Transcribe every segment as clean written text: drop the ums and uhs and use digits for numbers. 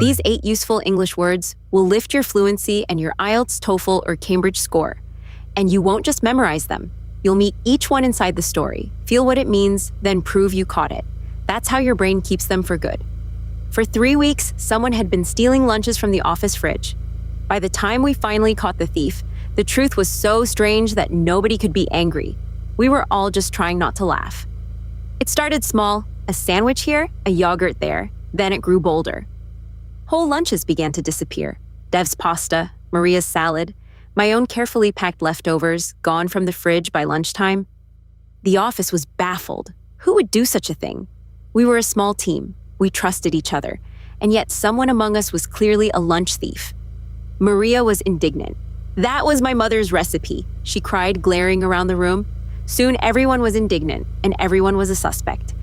These 8 useful English words will lift your fluency and your IELTS, TOEFL, or Cambridge score. And you won't just memorize them. You'll meet each one inside the story, feel what it means, then prove you caught it. That's how your brain keeps them for good. For 3 weeks, someone had been stealing lunches from the office fridge. By the time we finally caught the thief, the truth was so strange that nobody could be angry. We were all just trying not to laugh. It started small, a sandwich here, a yogurt there, then it grew bolder. Whole lunches began to disappear. Dev's pasta, Maria's salad, my own carefully packed leftovers, gone from the fridge by lunchtime. The office was baffled. Who would do such a thing? We were a small team. We trusted each other. And yet someone among us was clearly a lunch thief. Maria was indignant. "That was my mother's recipe," she cried, glaring around the room. Soon everyone was indignant, and everyone was a suspect.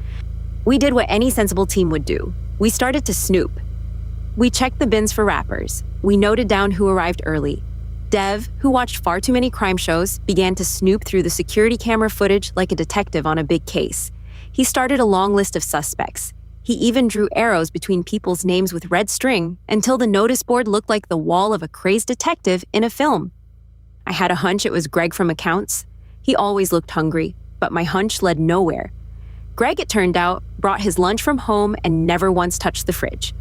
We did what any sensible team would do. We started to snoop. We checked the bins for wrappers. We noted down who arrived early. Dev, who watched far too many crime shows, began to snoop through the security camera footage like a detective on a big case. He started a long list of suspects. He even drew arrows between people's names with red string until the noticeboard looked like the wall of a crazed detective in a film. I had a hunch it was Greg from accounts. He always looked hungry, but my hunch led nowhere. Greg, it turned out, brought his lunch from home and never once touched the fridge.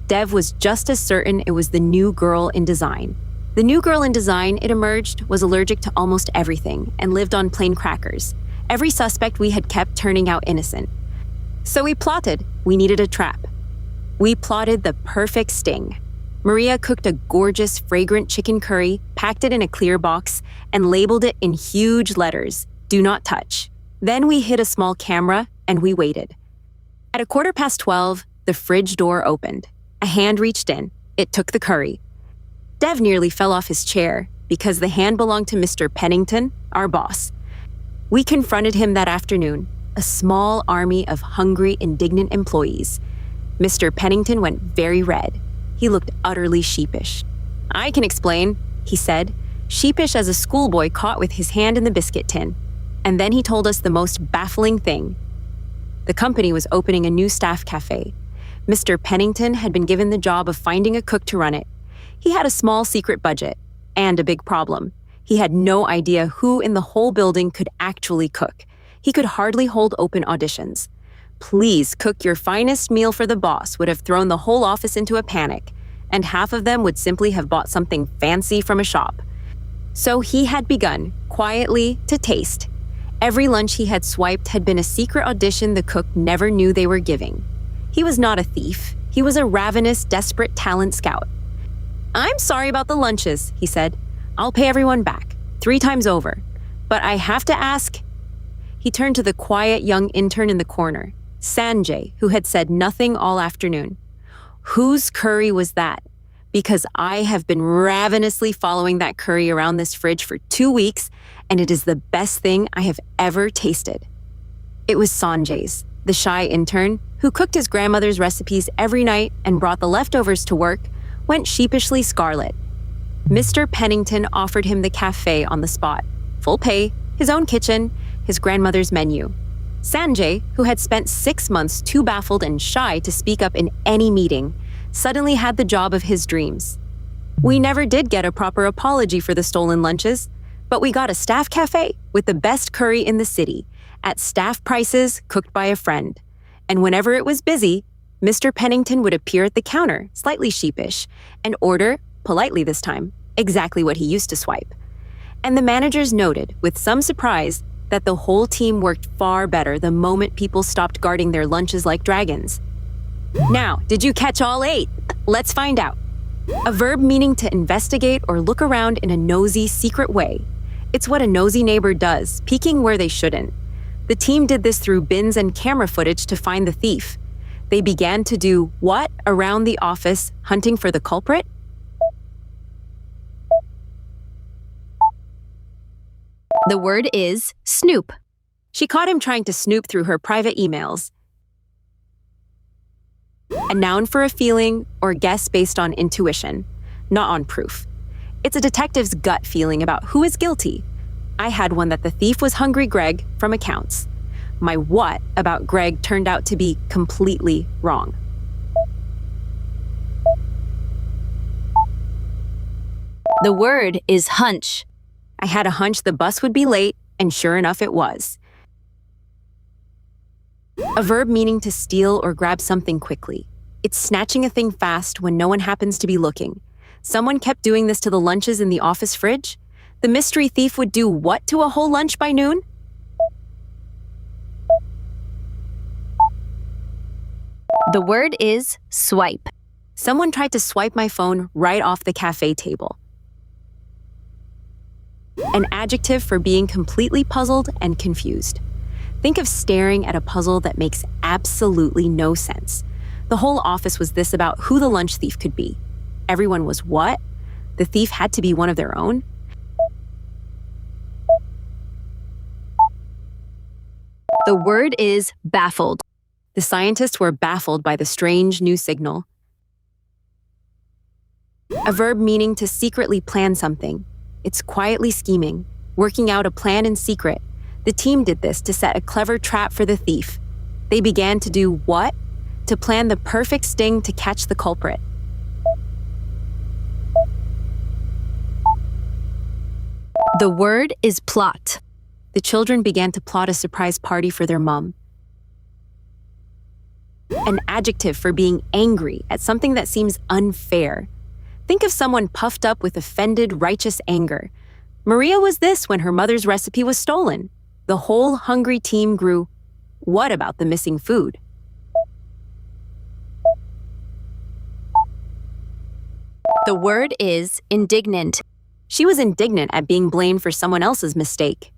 Dev was just as certain it was the new girl in design. The new girl in design, it emerged, was allergic to almost everything and lived on plain crackers. Every suspect we had kept turning out innocent. So we plotted. We needed a trap. We plotted the perfect sting. Maria cooked a gorgeous, fragrant chicken curry, packed it in a clear box, and labeled it in huge letters, "Do not touch." Then we hid a small camera, and we waited. At 12:15, the fridge door opened. A hand reached in. It took the curry. Dev nearly fell off his chair because the hand belonged to Mr. Pennington, our boss. We confronted him that afternoon, a small army of hungry, indignant employees. Mr. Pennington went very red. He looked utterly sheepish. "I can explain," he said, sheepish as a schoolboy caught with his hand in the biscuit tin. And then he told us the most baffling thing. The company was opening a new staff cafe. Mr. Pennington had been given the job of finding a cook to run it. He had a small secret budget and a big problem. He had no idea who in the whole building could actually cook. He could hardly hold open auditions. "Please cook your finest meal for the boss" would have thrown the whole office into a panic, and half of them would simply have bought something fancy from a shop. So he had begun, quietly, to taste. Every lunch he had swiped had been a secret audition the cook never knew they were giving. He was not a thief. He was a ravenous, desperate talent scout. "I'm sorry about the lunches," he said. "I'll pay everyone back, 3 times over. But I have to ask..." He turned to the quiet young intern in the corner, Sanjay, who had said nothing all afternoon. "Whose curry was that? Because I have been ravenously following that curry around this fridge for 2 weeks, and it is the best thing I have ever tasted." It was Sanjay's, the shy intern, who cooked his grandmother's recipes every night and brought the leftovers to work, went sheepishly scarlet. Mr. Pennington offered him the cafe on the spot. Full pay, his own kitchen, his grandmother's menu. Sanjay, who had spent 6 months too baffled and shy to speak up in any meeting, suddenly had the job of his dreams. We never did get a proper apology for the stolen lunches, but we got a staff cafe with the best curry in the city, at staff prices, cooked by a friend. And whenever it was busy, Mr. Pennington would appear at the counter, slightly sheepish, and order, politely this time, exactly what he used to swipe. And the managers noted, with some surprise, that the whole team worked far better the moment people stopped guarding their lunches like dragons. Now, did you catch all 8? Let's find out. A verb meaning to investigate or look around in a nosy, secret way. It's what a nosy neighbor does, peeking where they shouldn't. The team did this through bins and camera footage to find the thief. They began to do what around the office, hunting for the culprit? The word is snoop. She caught him trying to snoop through her private emails. A noun for a feeling or guess based on intuition, not on proof. It's a detective's gut feeling about who is guilty. I had one that the thief was Hungry Greg from accounts. My what about Greg turned out to be completely wrong. The word is hunch. I had a hunch the bus would be late, and sure enough it was. A verb meaning to steal or grab something quickly. It's snatching a thing fast when no one happens to be looking. Someone kept doing this to the lunches in the office fridge. The mystery thief would do what to a whole lunch by noon? The word is swipe. Someone tried to swipe my phone right off the cafe table. An adjective for being completely puzzled and confused. Think of staring at a puzzle that makes absolutely no sense. The whole office was this about who the lunch thief could be. Everyone was what? The thief had to be one of their own? The word is baffled. The scientists were baffled by the strange new signal. A verb meaning to secretly plan something. It's quietly scheming, working out a plan in secret. The team did this to set a clever trap for the thief. They began to do what? To plan the perfect sting to catch the culprit. The word is plot. The children began to plot a surprise party for their mom. An adjective for being angry at something that seems unfair. Think of someone puffed up with offended, righteous anger. Maria was this when her mother's recipe was stolen. The whole hungry team grew, what about the missing food? The word is indignant. She was indignant at being blamed for someone else's mistake.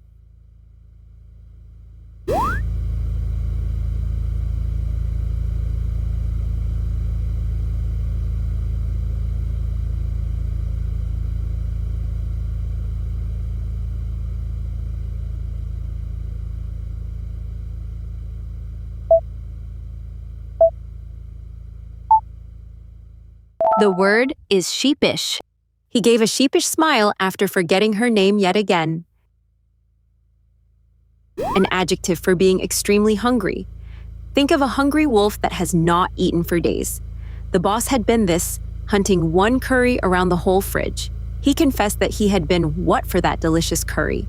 The word is sheepish. He gave a sheepish smile after forgetting her name yet again. An adjective for being extremely hungry. Think of a hungry wolf that has not eaten for days. The boss had been this, hunting one curry around the whole fridge. He confessed that he had been what for that delicious curry?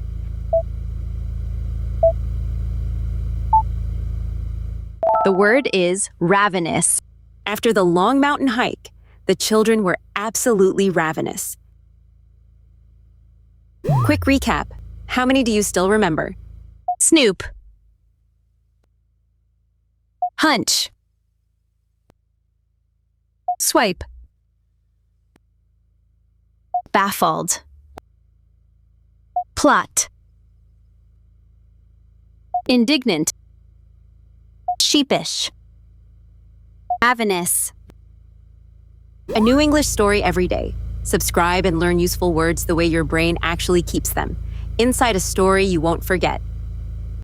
The word is ravenous. After the long mountain hike, the children were absolutely ravenous. Quick recap. How many do you still remember? Snoop. Hunch. Swipe. Baffled. Plot. Indignant. Sheepish. Ravenous. A new English story every day. Subscribe and learn useful words the way your brain actually keeps them. Inside a story you won't forget.